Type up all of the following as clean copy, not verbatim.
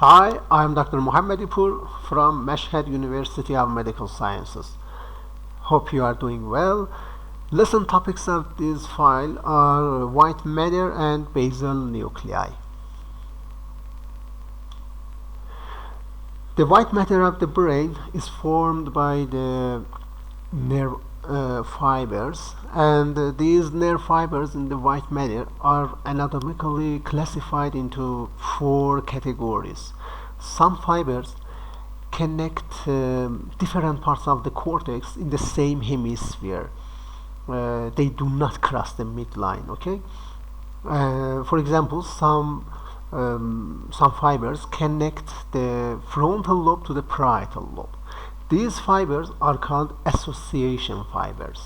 Hi, I'm Dr.Mohammadipour from Mashhad University of Medical Sciences. Hope you are doing well. Lesson topics of this file are white matter and basal nuclei. The white matter of the brain is formed by the nerve fibers, and these nerve fibers in the white matter are anatomically classified into four categories. Some fibers connect different parts of the cortex in the same hemisphere. They do not cross the midline. Okay. For example, some fibers connect the frontal lobe to the parietal lobe. These fibers are called association fibers.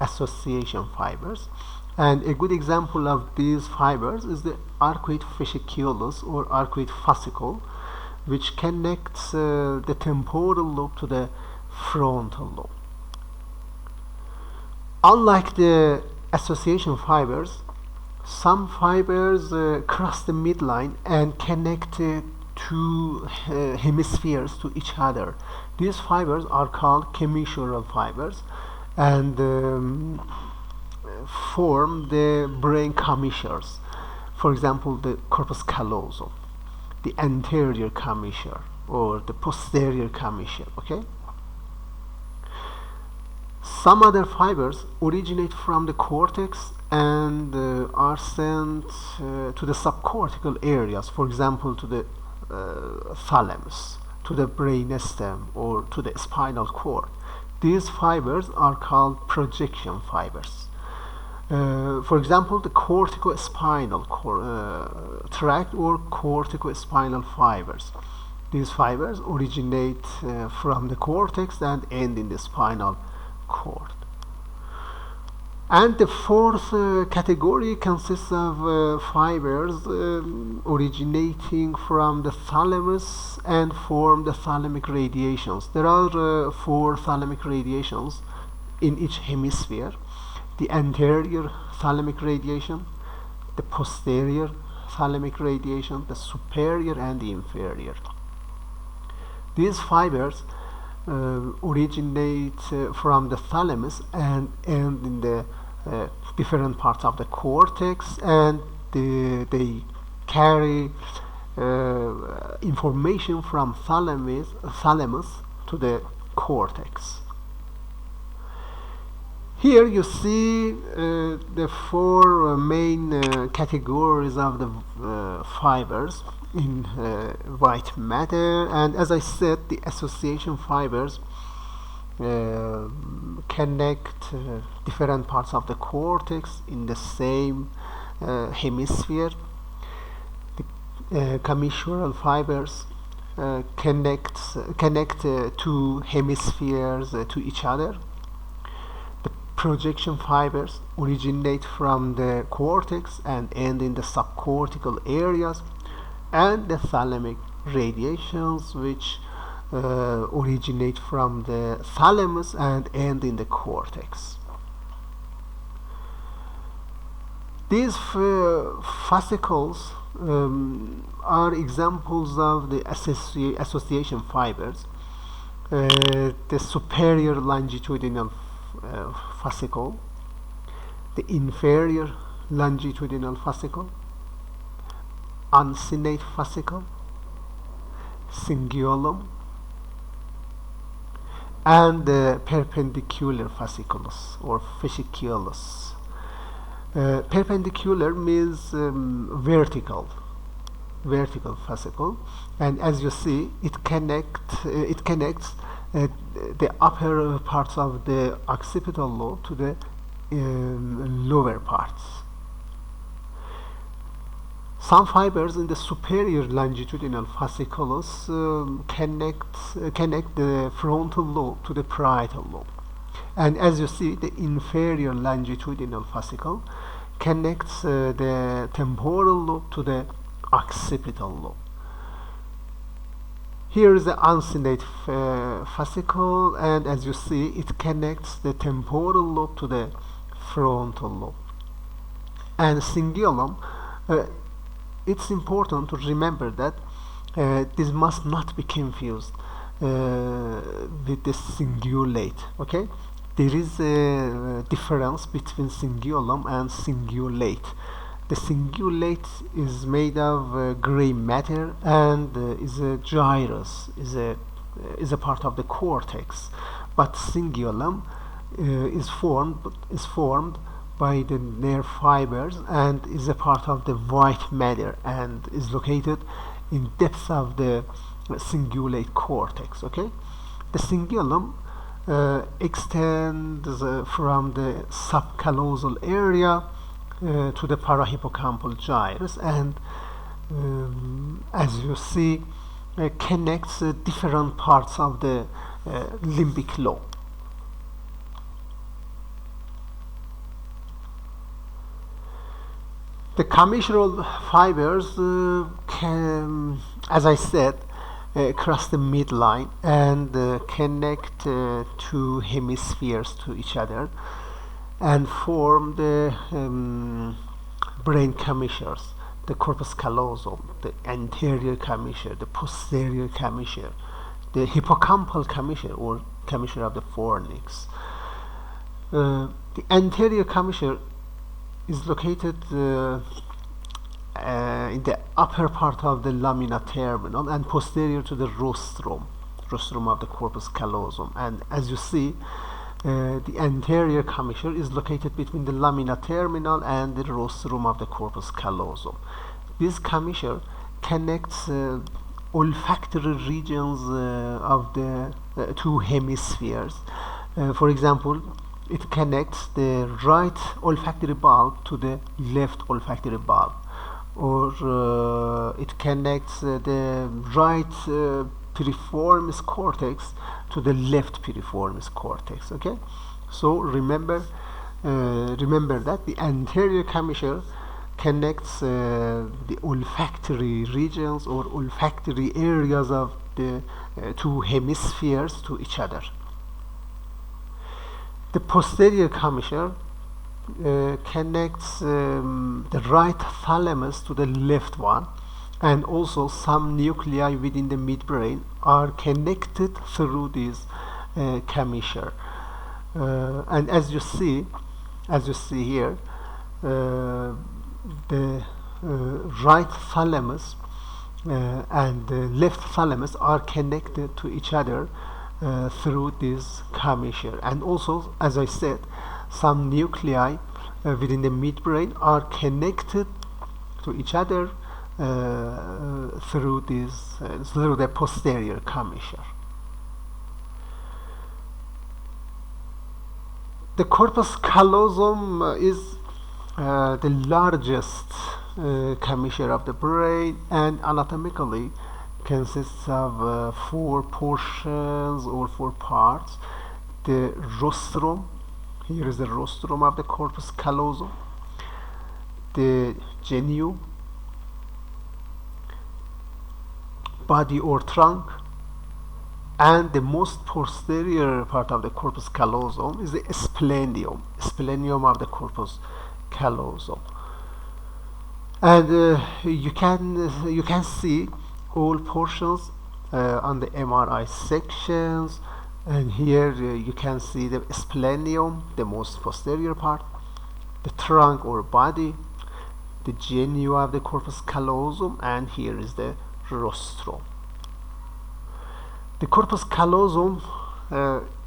Association fibers. And a good example of these fibers is the arcuate fasciculus or arcuate fascicle, which connects the temporal lobe to the frontal lobe. Unlike the association fibers, some fibers cross the midline and connect two hemispheres to each other. These fibers are called commissural fibers and form the brain commissures. For example, the corpus callosum, the anterior commissure, or the posterior commissure. Okay. Some other fibers originate from the cortex and are sent to the subcortical areas, for example to the thalamus, to the brainstem, or to the spinal cord. These fibers are called projection fibers. For example, the corticospinal tract or corticospinal fibers. These fibers originate from the cortex and end in the spinal cord. And the fourth category consists of fibers originating from the thalamus and form the thalamic radiations. There are four thalamic radiations in each hemisphere: the anterior thalamic radiation, the posterior thalamic radiation, the superior and the inferior. These fibers originate from the thalamus and end in the different parts of the cortex, and they carry information from thalamus to the cortex. Here you see the four main categories of the fibers in white matter, and as I said, the association fibers connect different parts of the cortex in the same hemisphere. The commissural fibers connect two hemispheres to each other. The projection fibers originate from the cortex and end in the subcortical areas, and the thalamic radiations, which originate from the thalamus and end in the cortex. These fascicles are examples of the association fibers. The superior longitudinal fascicle, the inferior longitudinal fascicle, uncinate fascicle, cingulum, and the perpendicular fasciculus or fasciculus. Perpendicular means vertical fascicle, and as you see, it connects the upper parts of the occipital lobe to the lower parts. Some fibers in the superior longitudinal fasciculus connect the frontal lobe to the parietal lobe, and as you see, the inferior longitudinal fascicle connects the temporal lobe to the occipital lobe. Here is the uncinate fascicle, and as you see, it connects the temporal lobe to the frontal lobe. And cingulum, it's important to remember that this must not be confused with the cingulate. Okay, there is a difference between cingulum and cingulate. The cingulate is made of gray matter and is a gyrus, is a part of the cortex, but cingulum is formed by the nerve fibers and is a part of the white matter and is located in depths of the cingulate cortex. Okay, the cingulum extends from the subcallosal area to the parahippocampal gyrus, and as you see, connects different parts of the limbic lobe. The commissural fibers can, as I said, cross the midline and connect two hemispheres to each other and form the brain commissures, the corpus callosum, the anterior commissure, the posterior commissure, the hippocampal commissure or commissure of the fornix. The anterior commissure is located in the upper part of the lamina terminal and posterior to the rostrum of the corpus callosum. And as you see, the anterior commissure is located between the lamina terminal and the rostrum of the corpus callosum. This commissure connects olfactory regions of the two hemispheres. For example, it connects the right olfactory bulb to the left olfactory bulb, or it connects the right piriformis cortex to the left piriformis cortex. Okay, so remember that the anterior commissure connects the olfactory regions or olfactory areas of the two hemispheres to each other. The posterior commissure connects the right thalamus to the left one, and also some nuclei within the midbrain are connected through this commissure. And as you see here, the right thalamus and the left thalamus are connected to each other through this commissure, and also, as I said, some nuclei within the midbrain are connected to each other through the posterior commissure. The corpus callosum is the largest commissure of the brain, and anatomically consists of four portions or four parts. The rostrum, here is the rostrum of the corpus callosum, the genu, body or trunk, and the most posterior part of the corpus callosum is the splenium of the corpus callosum. And you can see all portions on the MRI sections, and here you can see the splenium, the most posterior part, the trunk or body, the genu of the corpus callosum, and here is the rostrum. The corpus callosum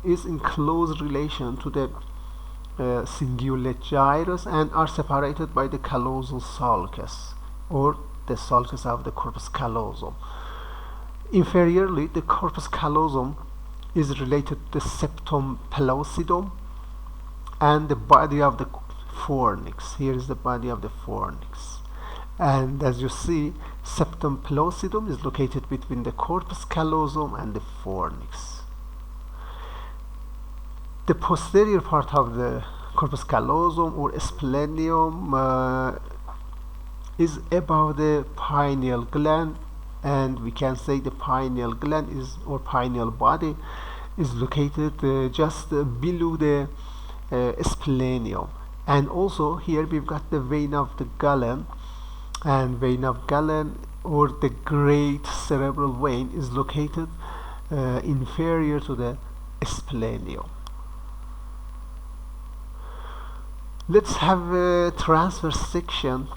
is in close relation to the cingulate gyrus and are separated by the callosal sulcus or the sulcus of the corpus callosum. Inferiorly, the corpus callosum is related to the septum pellucidum and the body of the fornix. Here is the body of the fornix. And as you see, septum pellucidum is located between the corpus callosum and the fornix. The posterior part of the corpus callosum or splenium is above the pineal gland, and we can say the pineal gland is, or pineal body, is located just below the splenium. And also here we've got the vein of the Galen, and vein of Galen or the great cerebral vein is located inferior to the splenium. Let's have a transverse section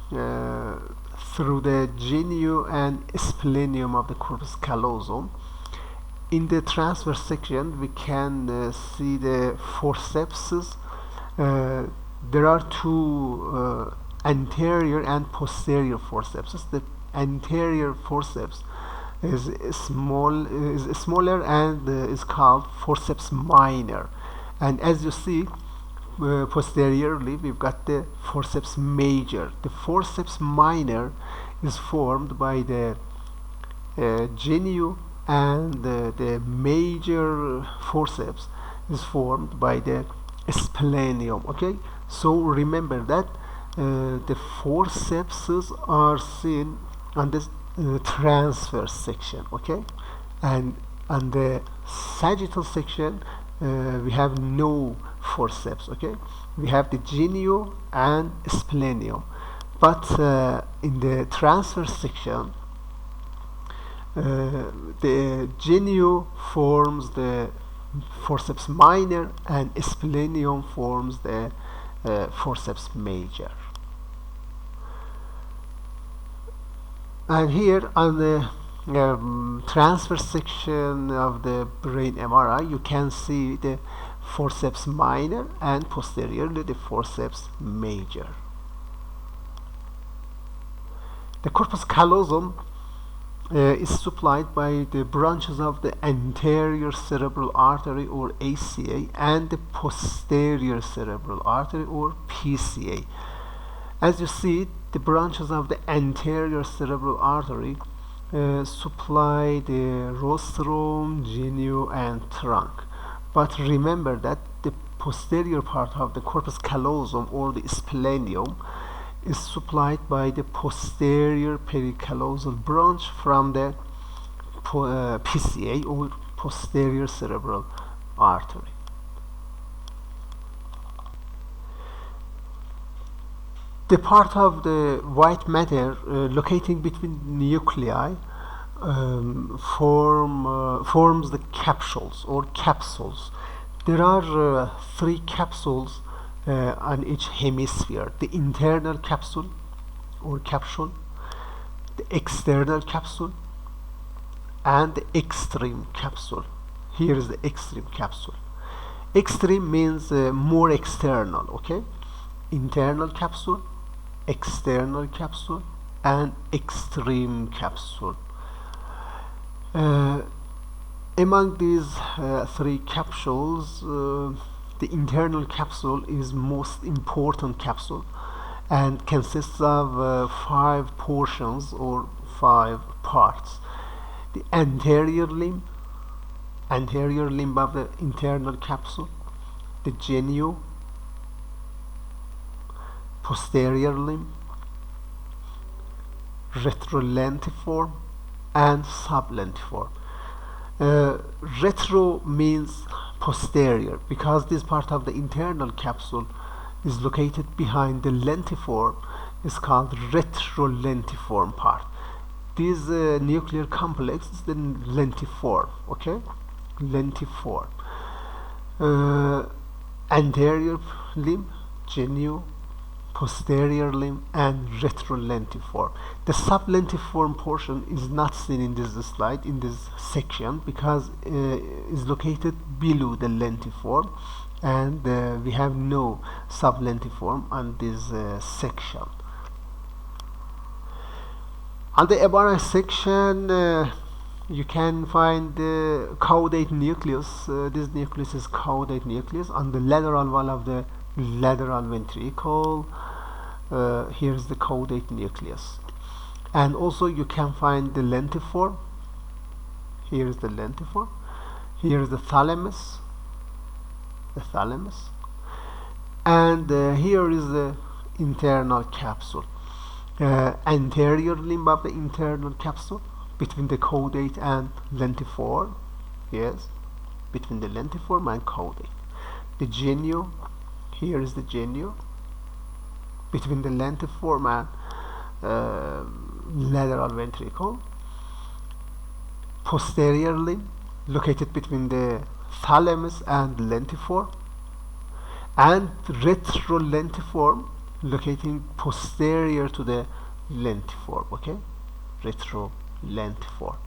through the genu and splenium of the corpus callosum. In the transverse section, we can see the forcepses. There are two anterior and posterior forcepses. The anterior forceps is smaller and is called forceps minor. And as you see, posteriorly we've got the forceps major. The forceps minor is formed by the genu, and the major forceps is formed by the splenium. Okay, so remember that the forcepses are seen on this transverse section. Okay, and on the sagittal section we have no forceps. Okay, we have the genu and splenium, but in the transverse section the genu forms the forceps minor and splenium forms the forceps major. And here on the transverse section of the brain MRI, you can see the forceps minor and posteriorly the forceps major. The corpus callosum is supplied by the branches of the anterior cerebral artery or ACA and the posterior cerebral artery or PCA. As you see, the branches of the anterior cerebral artery supply the rostrum, genu and trunk. But remember that the posterior part of the corpus callosum or the splenium is supplied by the posterior pericallosal branch from the PCA or posterior cerebral artery. The part of the white matter locating between nuclei forms the capsules or capsules. There are three capsules on each hemisphere: the internal capsule or capsule, the external capsule, and the extreme capsule. Here is the extreme capsule. Extreme means more external. Okay, internal capsule, external capsule, and extreme capsule. Among these three capsules, the internal capsule is most important capsule and consists of 5 portions or 5 parts. The anterior limb of the internal capsule, the genu, posterior limb, retrolentiform and sublentiform. Retro means posterior because this part of the internal capsule is located behind the lentiform, is called retrolentiform part. This nuclear complex is the lentiform. Okay, lentiform. Anterior limb, genu, posterior limb and retrolentiform. The sublentiform portion is not seen in this slide, in this section, because is located below the lentiform, and we have no sublentiform on this section. On the MRI section you can find the caudate nucleus. This nucleus is caudate nucleus on the lateral wall of the lateral ventricle. Here is the caudate nucleus, and also you can find the lentiform. Here is the lentiform. Here is the thalamus, and here is the internal capsule. Anterior limb of the internal capsule between the caudate and lentiform. Yes, between the lentiform and caudate. The genu. Here is the genu between the lentiform and lateral ventricle, posterior limb located between the thalamus and lentiform, and retrolentiform locating posterior to the lentiform. Okay, retrolentiform.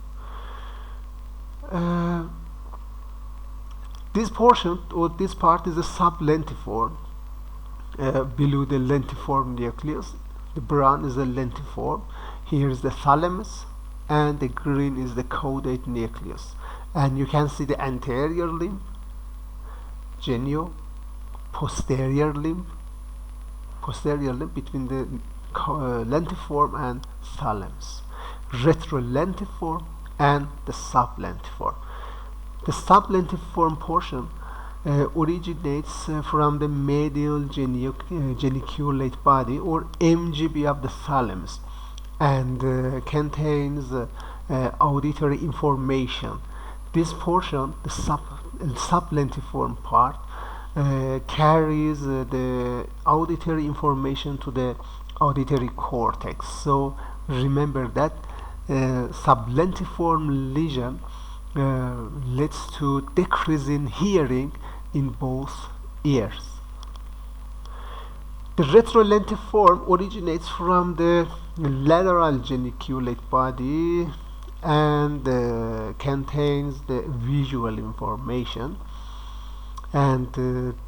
This portion or this part is a sublentiform below the lentiform nucleus. The brown is the lentiform. Here is the thalamus, and the green is the caudate nucleus. And you can see the anterior limb, genio, posterior limb between the lentiform and thalamus, retrolentiform and the sublentiform. The sublentiform portion originates from the medial geniculate body or MGB of the thalamus, and contains auditory information. This portion, the sublentiform part, carries the auditory information to the auditory cortex. So remember that sublentiform lesion leads to decrease in hearing in both ears. The retrolentiform originates from the lateral geniculate body and contains the visual information, and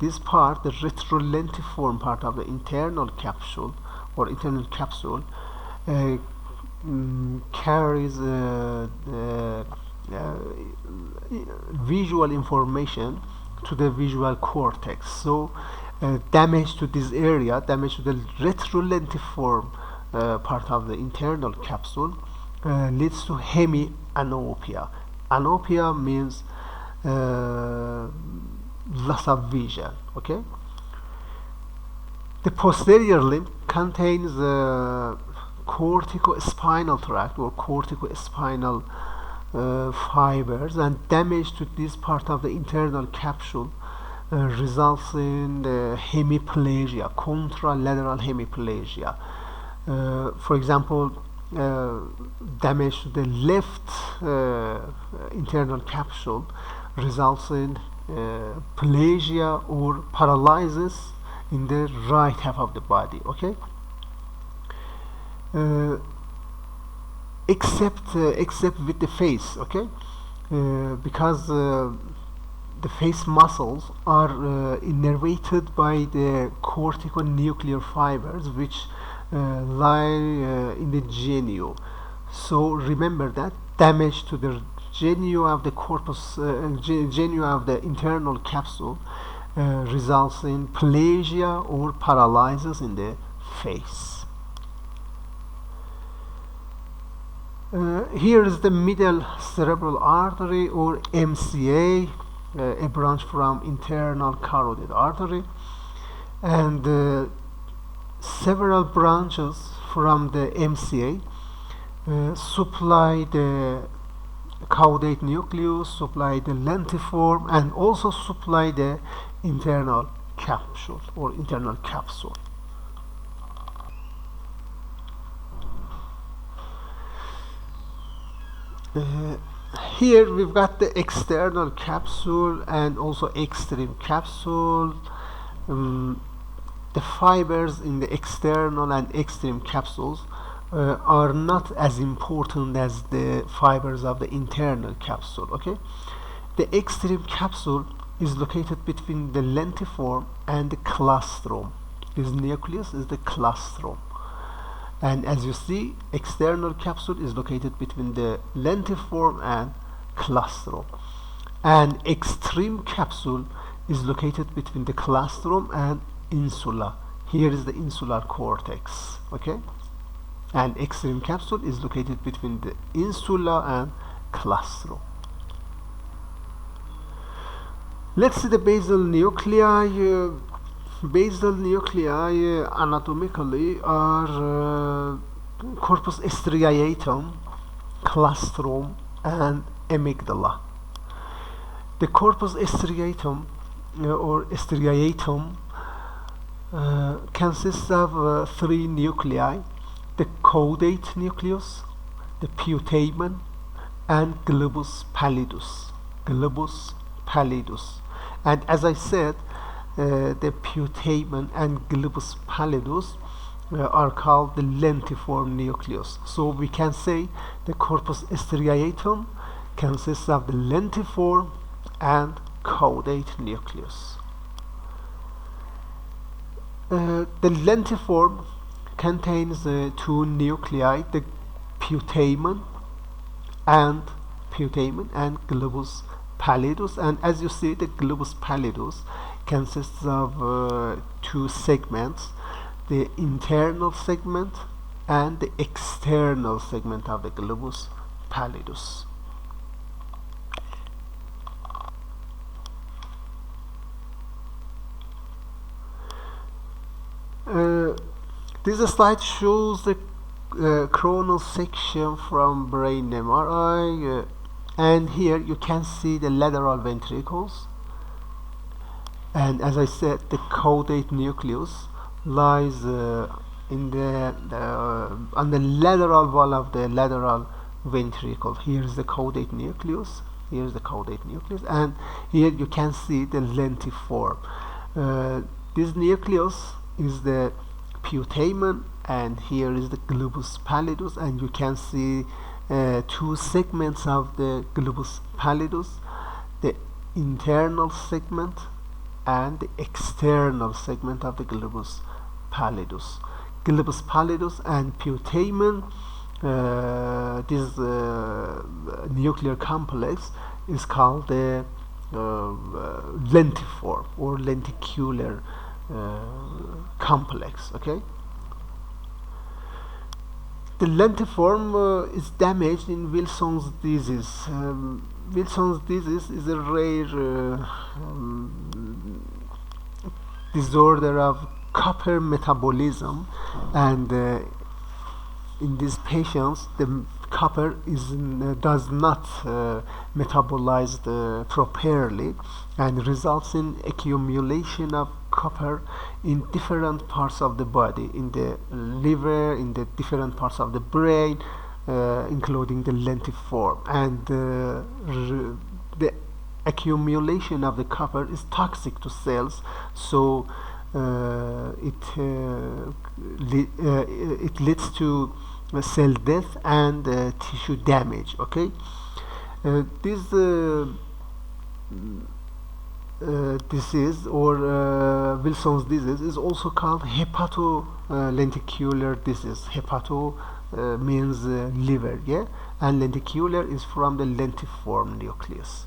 this part, the retrolentiform part of the internal capsule carries visual information to the visual cortex. So damage to this area, damage to the retrolentiform part of the internal capsule leads to hemianopia. Anopia means loss of vision. Okay. The posterior limb contains corticospinal tract or corticospinal fibers, and damage to this part of the internal capsule results in hemiplegia, contralateral hemiplegia. For example, damage to the left internal capsule results in plegia or paralysis in the right half of the body. Okay. Except with the face. Okay. Because the face muscles are innervated by the corticonuclear fibers which lie in the genio. So remember that damage to the genio of the corpus, genio of the internal capsule results in plegia or paralysis in the face. Here is the middle cerebral artery or MCA, a branch from internal carotid artery, and several branches from the MCA supply the caudate nucleus, supply the lentiform, and also supply the internal capsule or internal capsule. Here we've got the external capsule and also extreme capsule. The fibers in the external and extreme capsules are not as important as the fibers of the internal capsule. Okay, the extreme capsule is located between the lentiform and the claustrum. This nucleus is the claustrum, and as you see, external capsule is located between the lentiform and claustrum, and extreme capsule is located between the claustrum and insula. Here is the insular cortex. Okay, and extreme capsule is located between the insula and claustrum. Let's see the basal nuclei. Basal nuclei anatomically are corpus striatum, claustrum, and amygdala. The corpus striatum or striatum consists of three nuclei. the caudate nucleus, the putamen, and globus pallidus. Globus pallidus. And as I said, the putamen and globus pallidus are called the lentiform nucleus. So we can say the corpus striatum consists of the lentiform and caudate nucleus. The lentiform contains two nuclei, the putamen and globus pallidus, and as you see, the globus pallidus consists of two segments, the internal segment and the external segment of the globus pallidus. This slide shows the coronal section from brain MRI, and here you can see the lateral ventricles, and as I said, the caudate nucleus lies in on the lateral wall of the lateral ventricle. Here is the caudate nucleus, and here you can see the lentiform. This nucleus is the putamen, and here is the globus pallidus, and you can see two segments of the globus pallidus, the internal segment and the external segment of the globus pallidus. Globus pallidus and putamen, this nuclear complex is called the lentiform or lenticular complex. Okay, the lentiform is damaged in Wilson's disease. Wilson's disease is a rare disorder of copper metabolism, and in these patients the copper does not metabolize properly, and results in accumulation of copper in different parts of the body, in the liver, in the different parts of the brain, including the lentiform, and the accumulation of the copper is toxic to cells, so it leads to cell death and tissue damage. Okay, this disease or Wilson's disease is also called hepatolenticular disease. Hepato means liver, yeah, and lenticular is from the lentiform nucleus.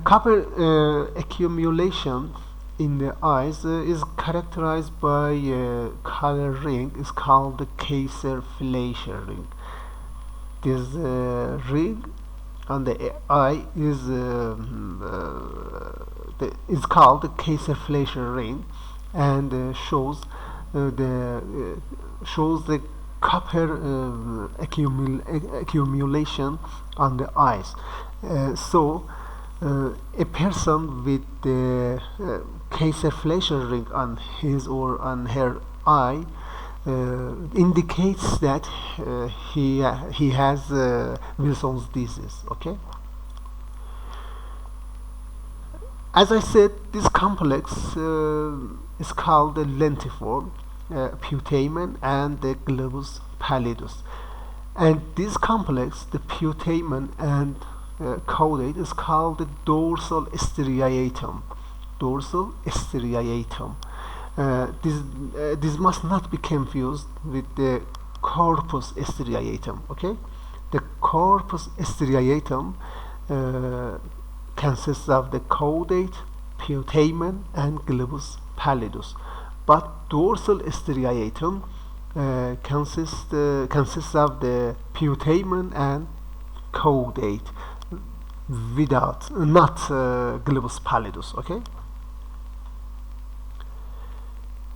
Copper accumulation in the eyes is characterized by a color ring, is called the Kayser-Fleischer ring. This ring on the eye is called the Kayser-Fleischer ring, and shows the copper accumulation on the eyes. So a person with the Kayser-Fleischer ring on his or on her eye indicates that he has Wilson's disease. Okay. As I said, this complex is called the lentiform, putamen, and the globus pallidus. And this complex, the putamen and caudate, is called the dorsal striatum. Dorsal striatum. This must not be confused with the corpus striatum. Okay, the corpus striatum consists of the caudate, putamen, and globus pallidus, but dorsal striatum consists of the putamen and caudate, not globus pallidus. Okay.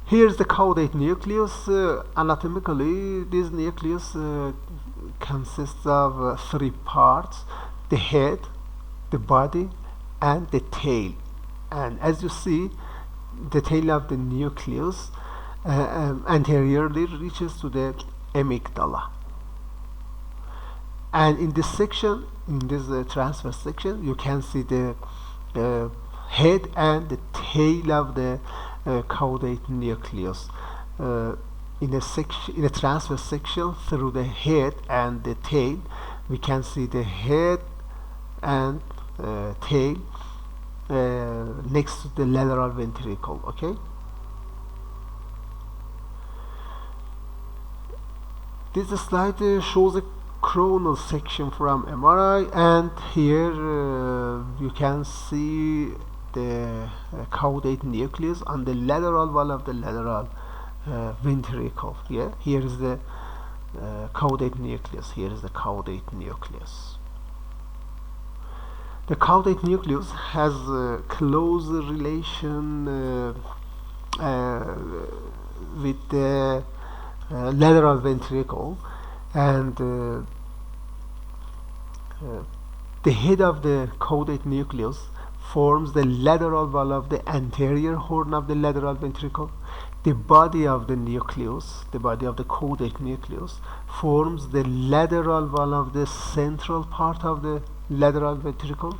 Here's the caudate nucleus. Anatomically, this nucleus consists of three parts: the head, the body, and the tail. And as you see, the tail of the nucleus anteriorly reaches to the amygdala. And in this section, in this transverse section, you can see the head and the tail of the caudate nucleus. In a transverse section, through the head and the tail, we can see the head and tail next to the lateral ventricle. Okay. This slide shows a coronal section from MRI, and here you can see the caudate nucleus on the lateral wall of the lateral ventricle. Yeah, here is the caudate nucleus. Here is the caudate nucleus. The caudate nucleus has a close relation with the lateral ventricle, and the head of the caudate nucleus forms the lateral wall of the anterior horn of the lateral ventricle. The body of the nucleus, the body of the caudate nucleus, forms the lateral wall of the central part of the lateral ventricle,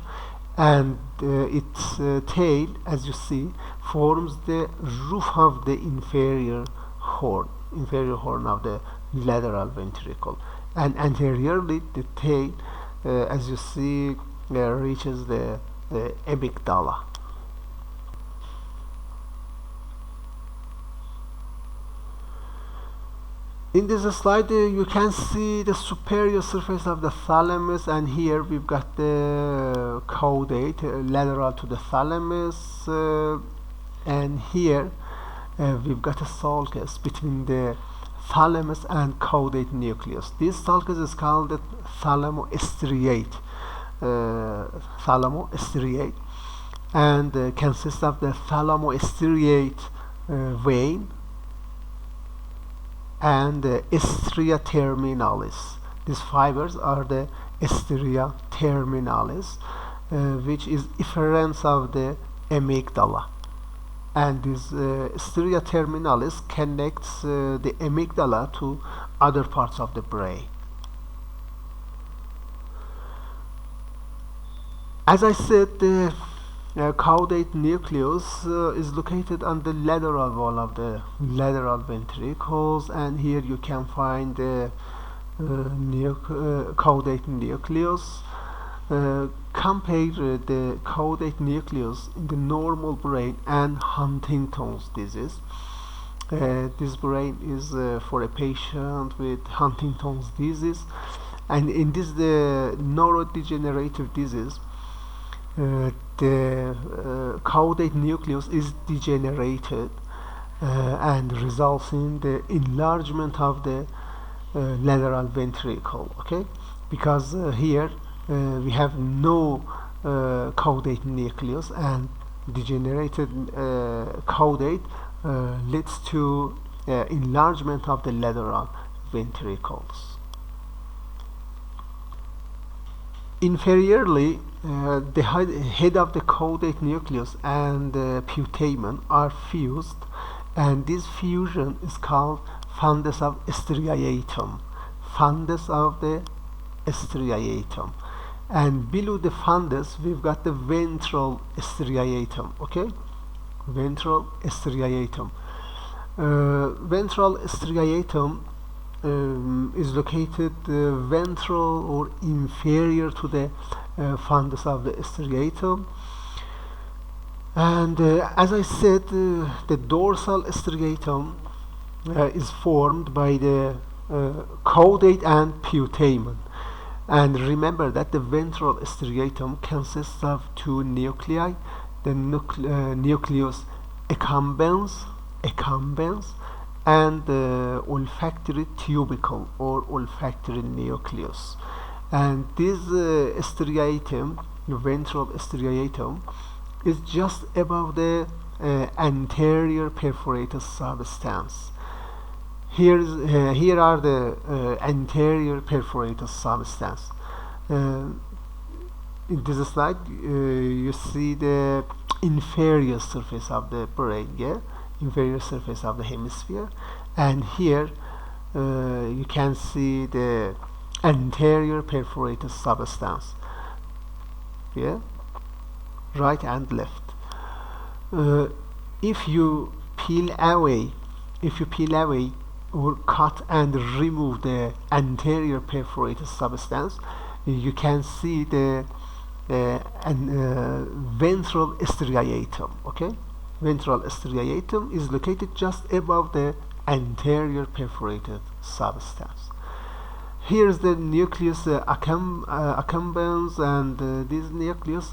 and its tail, as you see, forms the roof of the inferior horn of the lateral ventricle. And anteriorly, the tail, as you see, reaches the amygdala. In this slide, you can see the superior surface of the thalamus, and here we've got the caudate lateral to the thalamus, and here we've got a sulcus between the thalamus and caudate nucleus. This sulcus is called the thalamostriate, and consists of the thalamostriate vein and stria terminalis. These fibers are the stria terminalis, which is efferents of the amygdala. And this stria terminalis connects the amygdala to other parts of the brain. As I said, the caudate nucleus is located on the lateral wall of the lateral ventricles, and here you can find the caudate nucleus. Compare the caudate nucleus in the normal brain and Huntington's disease. This brain is for a patient with Huntington's disease, and in this neurodegenerative disease, the caudate nucleus is degenerated and results in the enlargement of the lateral ventricle. Okay, because here we have no caudate nucleus, and degenerated caudate leads to enlargement of the lateral ventricles. Inferiorly, the head of the caudate nucleus and the putamen are fused, and this fusion is called fundus of striatum. Fundus of the striatum. And below the fundus, we've got the ventral striatum. Okay, ventral striatum. Ventral striatum is located ventral or inferior to the fundus of the striatum, and as I said, the dorsal striatum is formed by the caudate and putamen. And remember that the ventral striatum consists of two nuclei, the nucleus accumbens and the olfactory tubercle or olfactory nucleus. And this striatum, the ventral striatum, is just above the anterior perforated substance. Here are the anterior perforated substance. In this slide, you see the inferior surface of the brain. Yeah, inferior surface of the hemisphere, and here you can see the anterior perforated substance, yeah, right and left. If you peel away or cut and remove the anterior perforated substance, you can see the ventral striatum. Okay, ventral striatum is located just above the anterior perforated substance. Here's the nucleus accumbens, and this nucleus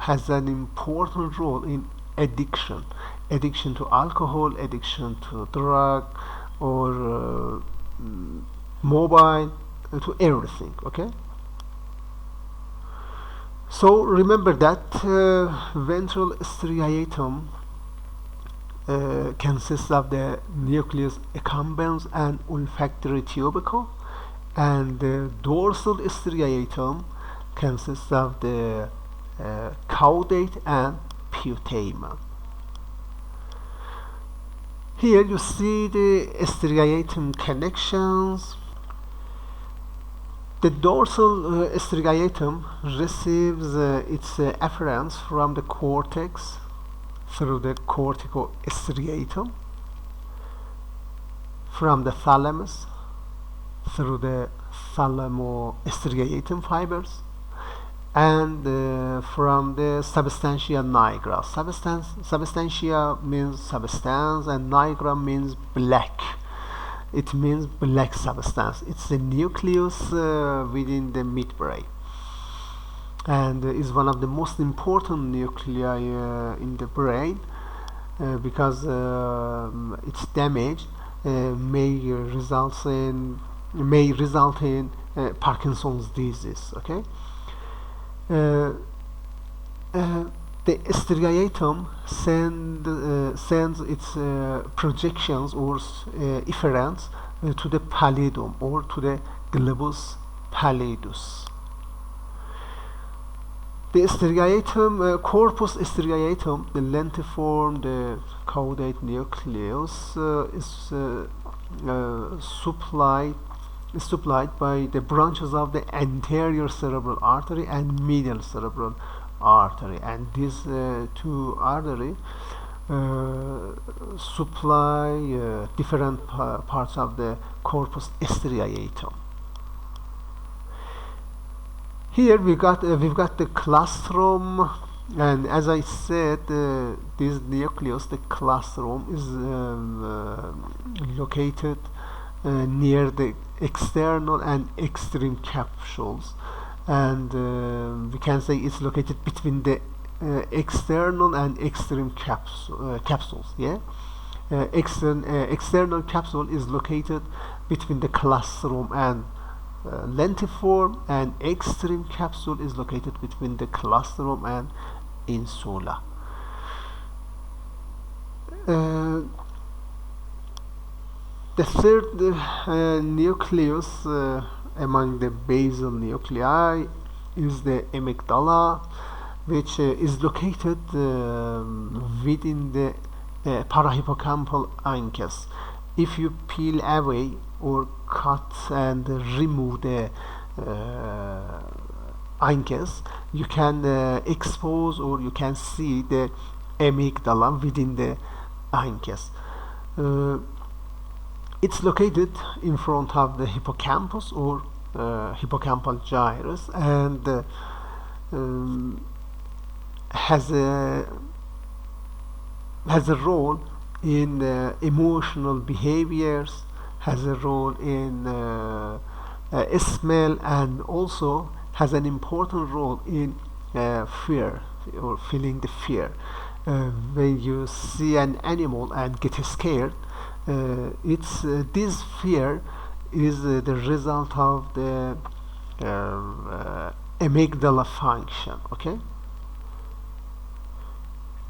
has an important role in addiction to alcohol, addiction to drug, or mobile, to everything. Okay, so remember that ventral striatum consists of the nucleus accumbens and olfactory tubercle, and the dorsal striatum consists of the caudate and putamen. Here you see the striatum connections. The dorsal striatum receives its afferents from the cortex through the corticostriatum, from the thalamus through the thalamostriatum fibers, and from the substantia nigra. Substantia means substance, and nigra means black. It means black substance. It's the nucleus within the midbrain, and is one of the most important nuclei in the brain, because its damage may result in Parkinson's disease. Okay. The striatum sends its projections or efferents to the pallidum or to the globus pallidus. The striatum, corpus striatum, the lentiform, the caudate nucleus, is supplied by the branches of the anterior cerebral artery and medial cerebral artery, and these two arteries supply different parts of the corpus striatum. Here we've got the claustrum, and as I said, this nucleus, the claustrum, is located near the external and extreme capsules, and we can say it's located between the external and extreme capsules. Yeah, external capsule is located between the claustrum and lentiform, and extreme capsule is located between the claustrum and insula. The third nucleus among the basal nuclei is the amygdala, which is located within the parahippocampal ankes. If you peel away or cut and remove the ankes, you can expose, or you can see the amygdala within the ankes. It's located in front of the hippocampus or hippocampal gyrus, and has a role in emotional behaviors, has a role in smell, and also has an important role in fear, or feeling the fear. When you see an animal and get scared, this fear is the result of the amygdala function. Okay.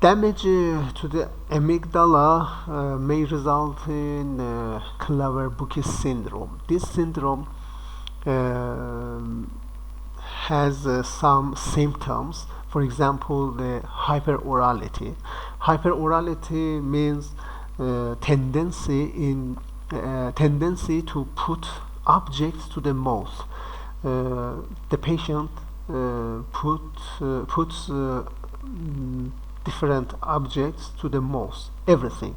Damage to the amygdala may result in Clever-Bucki syndrome. This syndrome has some symptoms, For example, the hyperorality. Hyperorality means tendency to put objects to the mouth. The patient puts different objects to the mouth. Everything,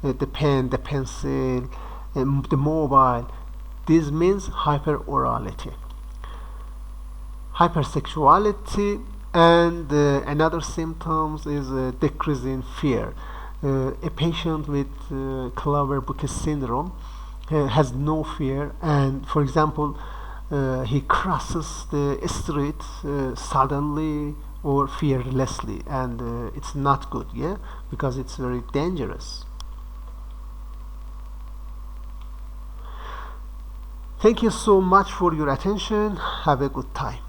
the pen, the pencil, the mobile. This means hyperorality. Hypersexuality, and another symptoms is a decrease in fear. A patient with Clover-Buck syndrome has no fear, and for example, he crosses the street suddenly or fearlessly, and it's not good, yeah, because it's very dangerous. Thank you so much for your attention. Have a good time.